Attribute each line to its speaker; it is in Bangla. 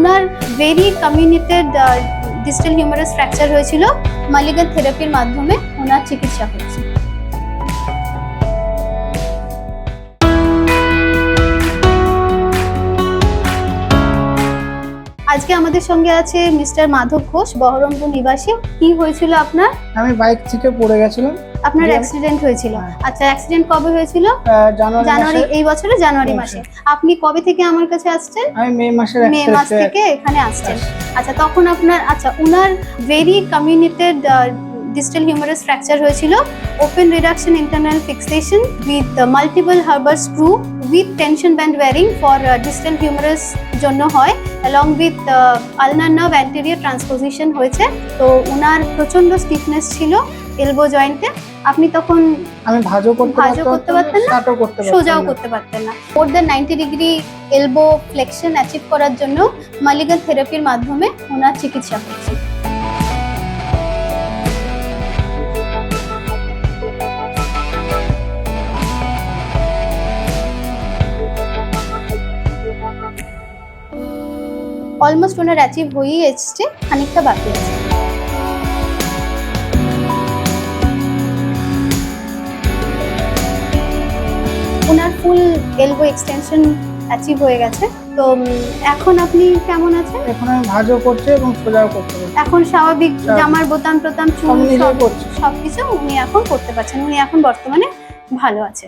Speaker 1: উনার very comminuted distal humerus fracture হয়েছিল, মালিগান থেরাপির মাধ্যমে ওনার চিকিৎসা হয়েছে। আজকে আমাদের সঙ্গে আছে মিস্টার মাধব ঘোষ, বহরমপুর নিবাসী। কি হয়েছিল আপনার?
Speaker 2: আমি বাইক থেকে পড়ে গেছিলাম।
Speaker 1: আপনার অ্যাক্সিডেন্ট হয়েছিল? আচ্ছা, অ্যাক্সিডেন্ট কবে হয়েছিল?
Speaker 2: জানুয়ারি,
Speaker 1: এই বছরে জানুয়ারি মাসে। আপনি কবে থেকে আমার কাছে আসছেন?
Speaker 2: আমি মে মাস
Speaker 1: থেকে এখানে আসছেন। আচ্ছা, তখন আপনার উনার very comminuted distal humerus fracture হয়েছিল, open reduction internal fixation with multiple Herbert screw with tension band wiring for distal humerus জন্য হয়, along with ulnar nerve anterior transposition হয়েছে। তো ওনার প্রচন্ড স্টিফনেস ছিল এলবো জয়েন্টে। আপনি তখন
Speaker 2: আমি ভাঁজও করতে পারতেন না,
Speaker 1: সোজাও করতে পারতেন না। More than 90 degree elbow flexion achieve করার জন্য মালিগান থেরাপির মাধ্যমে ওনার চিকিৎসা হয়েছে। অলমোস্ট ওনার অ্যাচিভ হয়েই এসছে, খানিকটা বাকি আছে। ওনার ফুল এলবো এক্সটেনশন অ্যাচিভ হয়ে গেছে। তো এখন আপনি কেমন আছেন?
Speaker 2: এখন আমি ভাঁজও করছি এবং সোজাও করতে পারছি।
Speaker 1: এখন স্বাভাবিক জামার বোতাম টোতাম চুল সবকিছু উনি এখন করতে পারছেন। উনি এখন বর্তমানে ভালো আছে।